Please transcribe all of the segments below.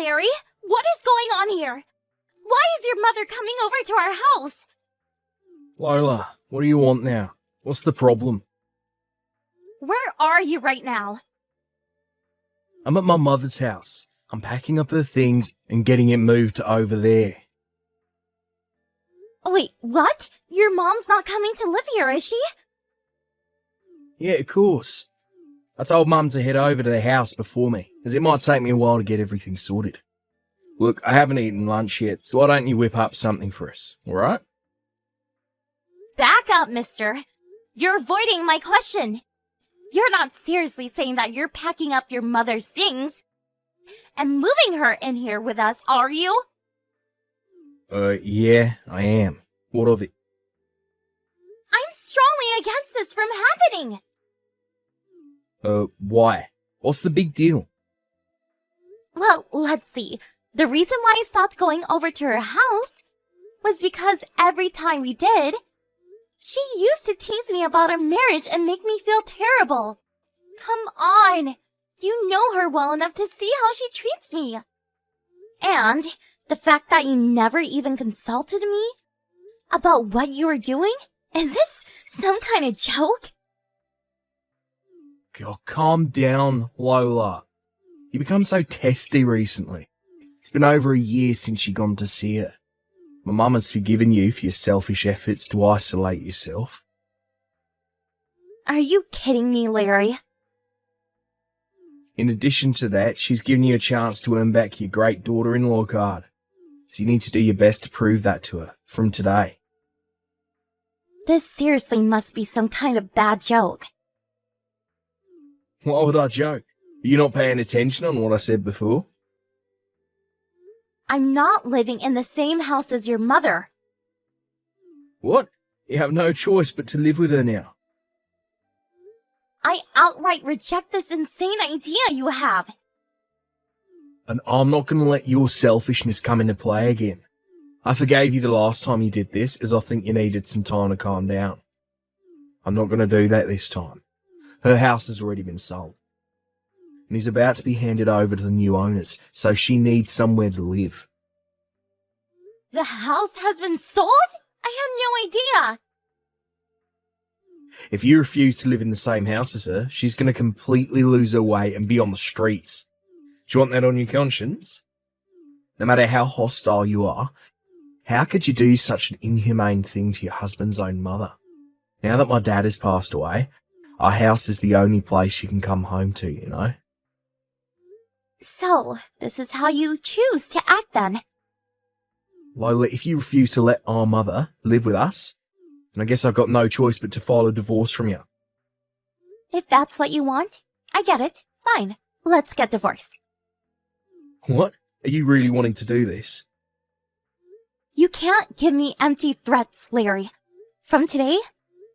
Larry? What is going on here? Why is your mother coming over to our house? Lola, what do you want now? What's the problem? Where are you right now? I'm at my mother's house. I'm packing up her things and getting it moved to over there. Oh, wait, what? Your mom's not coming to live here, is she? Yeah, of course. I told Mum to head over to the house before me, as it might take me a while to get everything sorted. Look, I haven't eaten lunch yet, so why don't you whip up something for us, alright? Back up, mister. You're avoiding my question. You're not seriously saying that you're packing up your mother's things and moving her in here with us, are you? Yeah, I am. What of it? I'm strongly against this from happening. Why? What's the big deal? Well, let's see. The reason why I stopped going over to her house was because every time we did, she used to tease me about our marriage and make me feel terrible. Come on. You know her well enough to see how she treats me. And the fact that you never even consulted me about what you were doing? Is this some kind of joke? God, calm down, Lola. You become so testy recently. It's been over a year since you gone to see her. My mum has forgiven you for your selfish efforts to isolate yourself. Are you kidding me, Larry? In addition to that, she's given you a chance to earn back your great daughter-in-law card. So you need to do your best to prove that to her, from today. This seriously must be some kind of bad joke. Why would I joke? Are you not paying attention on what I said before? I'm not living in the same house as your mother. What? You have no choice but to live with her now. I outright reject this insane idea you have. And I'm not going to let your selfishness come into play again. I forgave you the last time you did this, as I think you needed some time to calm down. I'm not going to do that this time. Her house has already been sold, and is about to be handed over to the new owners, so she needs somewhere to live. The house has been sold? I had no idea. If you refuse to live in the same house as her, she's going to completely lose her way and be on the streets. Do you want that on your conscience? No matter how hostile you are, how could you do such an inhumane thing to your husband's own mother? Now that my dad has passed away, our house is the only place you can come home to, you know? So, this is how you choose to act then? Lola, if you refuse to let our mother live with us, then I guess I've got no choice but to file a divorce from you. If that's what you want, I get it. Fine, let's get divorced. What? Are you really wanting to do this? You can't give me empty threats, Larry. From today,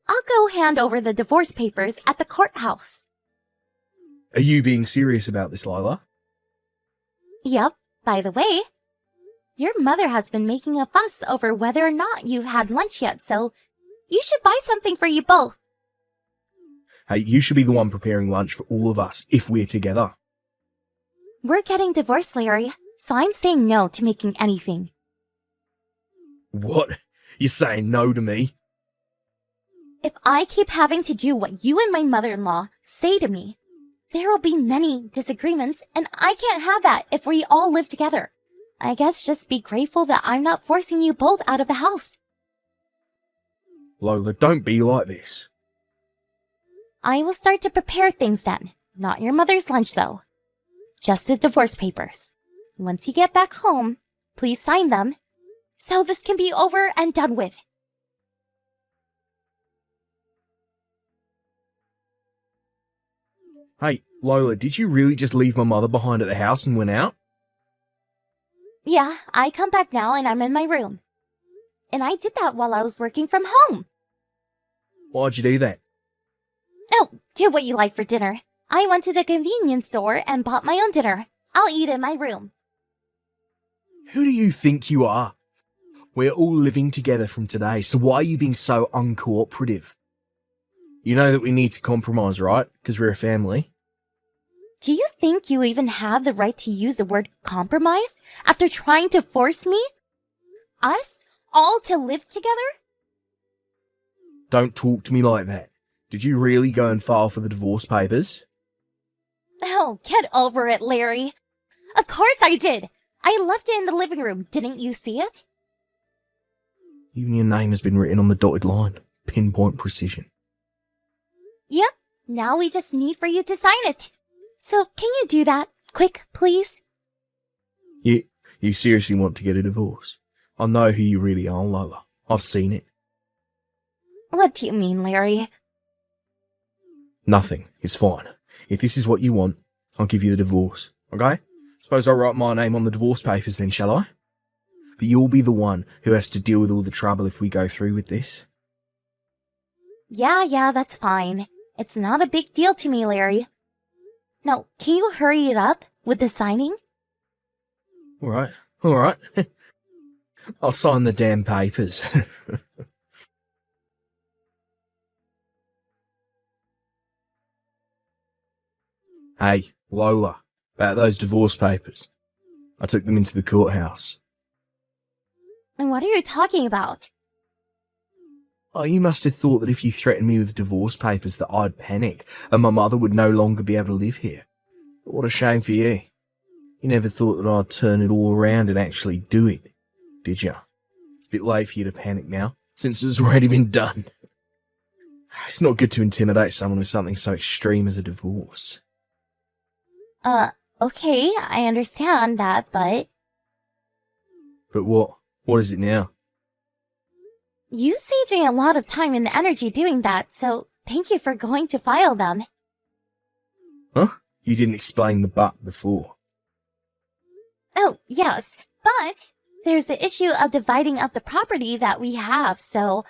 I'll go hand over the divorce papers at the courthouse. Are you being serious about this, Lola? Yep, by the way, your mother has been making a fuss over whether or not you've had lunch yet, so you should buy something for you both. Hey, you should be the one preparing lunch for all of us if we're together. We're getting divorced, Larry, so I'm saying no to making anything. What? You're saying no to me? If I keep having to do what you and my mother-in-law say to me, there will be many disagreements, and I can't have that if we all live together. I guess just be grateful that I'm not forcing you both out of the house. Lola, don't be like this. I will start to prepare things then. Not your mother's lunch, though. Just the divorce papers. Once you get back home, please sign them, so this can be over and done with. Hey, Lola, did you really just leave my mother behind at the house and went out? Yeah, I come back now and I'm in my room. And I did that while I was working from home. Why'd you do that? Oh, do what you like for dinner. I went to the convenience store and bought my own dinner. I'll eat in my room. Who do you think you are? We're all living together from today, so why are you being so uncooperative? You know that we need to compromise, right? Because we're a family. Do you think you even have the right to use the word compromise after trying to force me? Us all to live together? Don't talk to me like that. Did you really go and file for the divorce papers? Oh, get over it, Larry. Of course I did. I left it in the living room. Didn't you see it? Even your name has been written on the dotted line. Pinpoint precision. Yep. Now we just need for you to sign it. So can you do that? Quick, please? You seriously want to get a divorce? I know who you really are, Lola. I've seen it. What do you mean, Larry? Nothing. It's fine. If this is what you want, I'll give you the divorce. Okay? Suppose I'll write my name on the divorce papers then, shall I? But you'll be the one who has to deal with all the trouble if we go through with this. Yeah, that's fine. It's not a big deal to me, Larry. Now, can you hurry it up with the signing? Alright. I'll sign the damn papers. Hey, Lola, about those divorce papers. I took them into the courthouse. And what are you talking about? Oh, you must have thought that if you threatened me with divorce papers that I'd panic and my mother would no longer be able to live here. But what a shame for you. You never thought that I'd turn it all around and actually do it, did you? It's a bit late for you to panic now, since it's already been done. It's not good to intimidate someone with something so extreme as a divorce. Okay, I understand that, but... But what? What is it now? You saved me a lot of time and energy doing that, so thank you for going to file them. Huh? You didn't explain the but before. Oh, yes, but there's the issue of dividing up the property that we have, so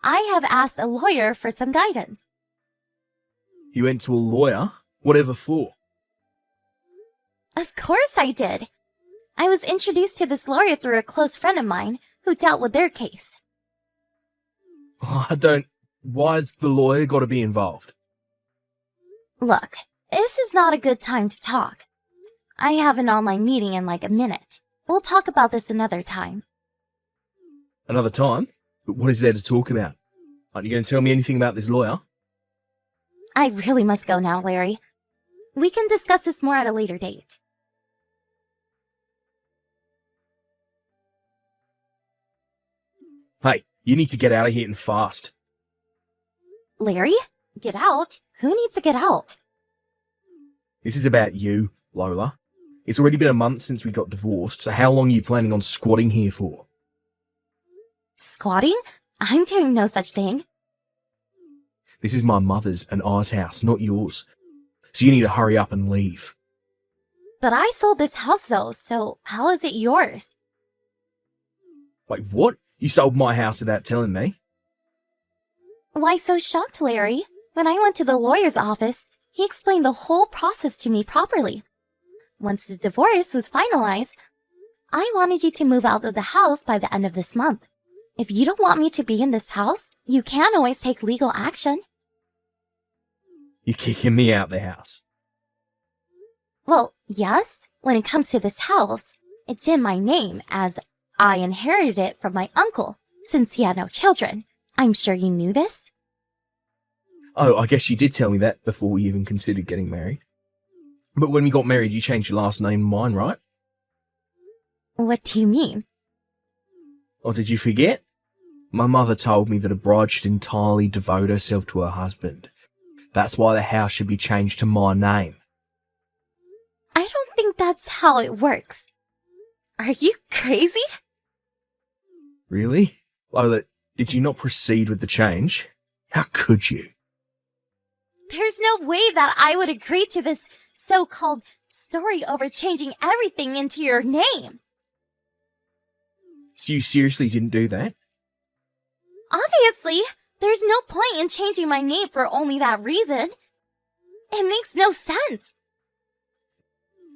I have asked a lawyer for some guidance. You went to a lawyer? Whatever for? Of course I did. I was introduced to this lawyer through a close friend of mine who dealt with their case. Why's the lawyer got to be involved? Look, this is not a good time to talk. I have an online meeting in like a minute. We'll talk about this another time. Another time? But what is there to talk about? Aren't you going to tell me anything about this lawyer? I really must go now, Larry. We can discuss this more at a later date. Hey, you need to get out of here and fast. Larry? Get out? Who needs to get out? This is about you, Lola. It's already been a month since we got divorced, so how long are you planning on squatting here for? Squatting? I'm doing no such thing. This is my mother's and I's house, not yours. So you need to hurry up and leave. But I sold this house though, so how is it yours? Wait, what? You sold my house without telling me? Why so shocked, Larry? When I went to the lawyer's office, he explained the whole process to me properly. Once the divorce was finalized, I wanted you to move out of the house by the end of this month. If you don't want me to be in this house, you can always take legal action. You're kicking me out the house. Well, yes, when it comes to this house, it's in my name as I inherited it from my uncle since he had no children. I'm sure you knew this. Oh, I guess you did tell me that before we even considered getting married. But when we got married, you changed your last name to mine, right? What do you mean? Or did you forget? My mother told me that a bride should entirely devote herself to her husband. That's why the house should be changed to my name. I don't think that's how it works. Are you crazy? Really? Lola, did you not proceed with the change? How could you? There's no way that I would agree to this so-called story over changing everything into your name. So you seriously didn't do that? Obviously, there's no point in changing my name for only that reason. It makes no sense.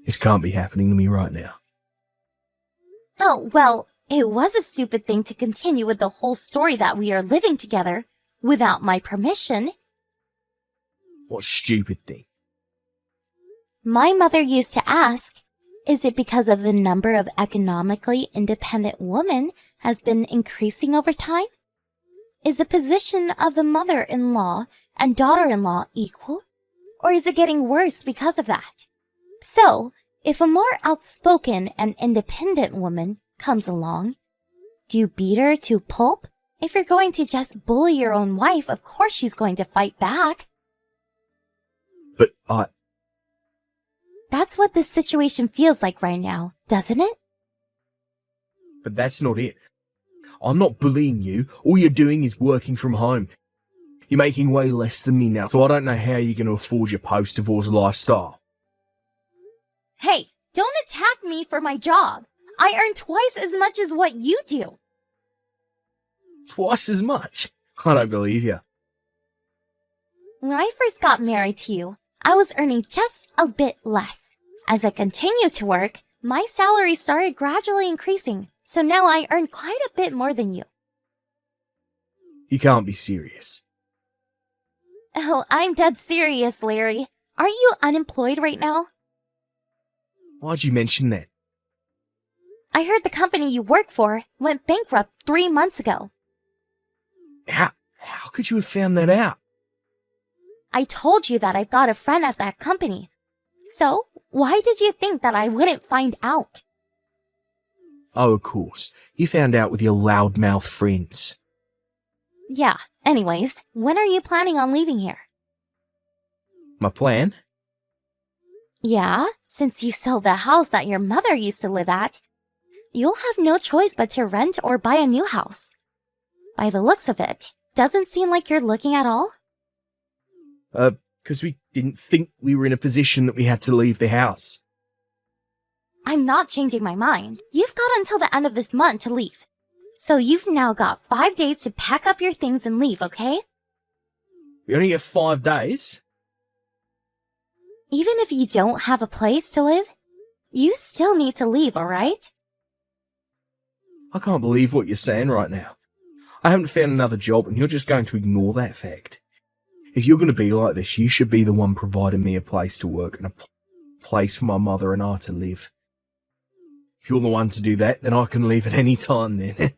This can't be happening to me right now. Oh, well, it was a stupid thing to continue with the whole story that we are living together without my permission. What stupid thing? My mother used to ask, is it because of the number of economically independent women has been increasing over time? Is the position of the mother-in-law and daughter-in-law equal? Or is it getting worse because of that? So, if a more outspoken and independent woman comes along, do you beat her to pulp? If you're going to just bully your own wife, of course she's going to fight back. But That's what this situation feels like right now, doesn't it? But that's not it. I'm not bullying you. All you're doing is working from home. You're making way less than me now, so I don't know how you're going to afford your post-divorce lifestyle. Hey, don't attack me for my job. I earn twice as much as what you do. Twice as much? I don't believe you. When I first got married to you, I was earning just a bit less. As I continued to work, my salary started gradually increasing, so now I earn quite a bit more than you. You can't be serious. Oh, I'm dead serious, Larry. Aren't you unemployed right now? Why'd you mention that? I heard the company you work for went bankrupt 3 months ago. How could you have found that out? I told you that I've got a friend at that company. So, why did you think that I wouldn't find out? Oh, of course. You found out with your loudmouth friends. Yeah, anyways, when are you planning on leaving here? My plan? Yeah, since you sold the house that your mother used to live at, you'll have no choice but to rent or buy a new house. By the looks of it, doesn't seem like you're looking at all. Because we didn't think we were in a position that we had to leave the house. I'm not changing my mind. You've got until the end of this month to leave. So you've now got 5 days to pack up your things and leave, okay? We only get 5 days? Even if you don't have a place to live, you still need to leave, alright? I can't believe what you're saying right now. I haven't found another job and you're just going to ignore that fact. If you're going to be like this, you should be the one providing me a place to work and a place for my mother and I to live. If you're the one to do that, then I can leave at any time then.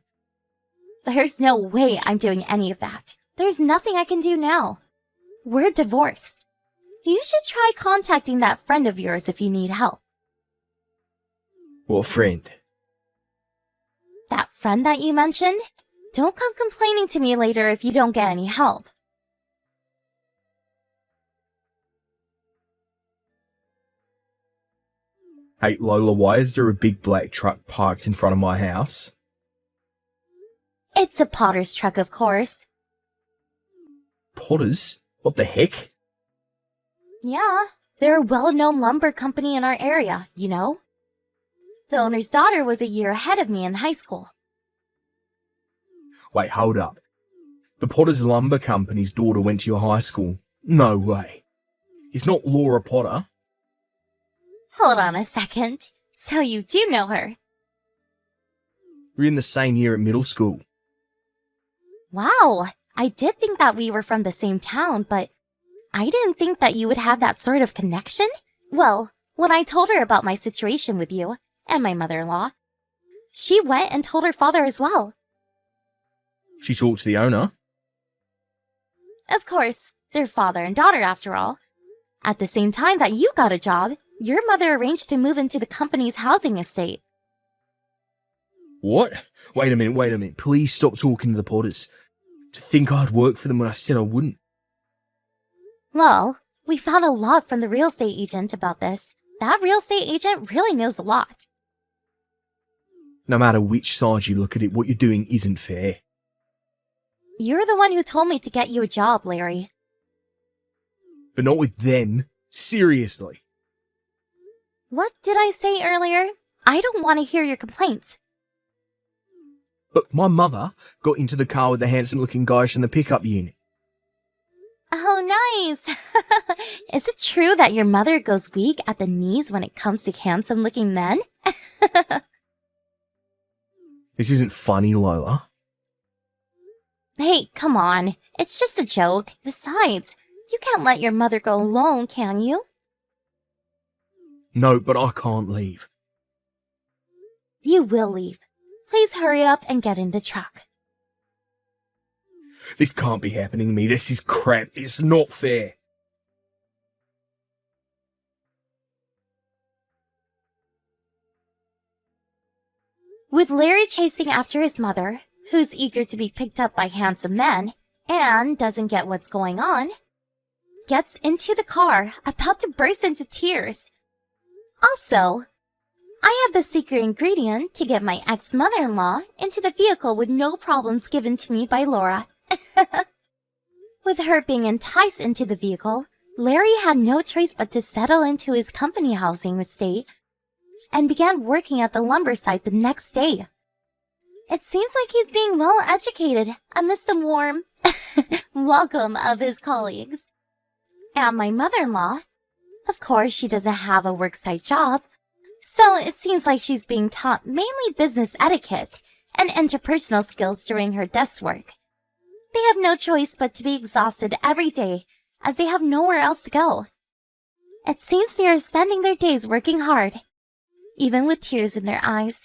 There's no way I'm doing any of that. There's nothing I can do now. We're divorced. You should try contacting that friend of yours if you need help. What friend? That friend that you mentioned? Don't come complaining to me later if you don't get any help. Hey, Lola, why is there a big black truck parked in front of my house? It's a potter's truck, of course. Potters? What the heck? Yeah, they're a well-known lumber company in our area, you know? The owner's daughter was a year ahead of me in high school. Wait, hold up. The Potter's Lumber Company's daughter went to your high school? No way. It's not Laura Potter. Hold on a second. So you do know her? We're in the same year at middle school. Wow, I did think that we were from the same town, but I didn't think that you would have that sort of connection. Well, when I told her about my situation with you and my mother-in-law, she went and told her father as well. She talked to the owner? Of course, they're father and daughter after all. At the same time that you got a job, your mother arranged to move into the company's housing estate. What? Wait a minute. Please stop talking to the Potters. To think I'd work for them when I said I wouldn't. Well, we found a lot from the real estate agent about this. That real estate agent really knows a lot. No matter which side you look at it, what you're doing isn't fair. You're the one who told me to get you a job, Larry. But not with them. Seriously. What did I say earlier? I don't want to hear your complaints. But my mother got into the car with the handsome-looking guys from the pickup unit. Oh, nice! Is it true that your mother goes weak at the knees when it comes to handsome-looking men? This isn't funny, Lola. Hey, come on. It's just a joke. Besides, you can't let your mother go alone, can you? No, but I can't leave. You will leave. Please hurry up and get in the truck. This can't be happening to me. This is crap. It's not fair. With Larry chasing after his mother, who's eager to be picked up by handsome men, and doesn't get what's going on, gets into the car, about to burst into tears. Also, I had the secret ingredient to get my ex-mother-in-law into the vehicle with no problems given to me by Laura. With her being enticed into the vehicle, Larry had no choice but to settle into his company housing estate and began working at the lumber site the next day. It seems like he's being well educated amidst the warm welcome of his colleagues. And my mother-in-law, of course, she doesn't have a worksite job, so it seems like she's being taught mainly business etiquette and interpersonal skills during her desk work. They have no choice but to be exhausted every day, as they have nowhere else to go. It seems they are spending their days working hard, even with tears in their eyes.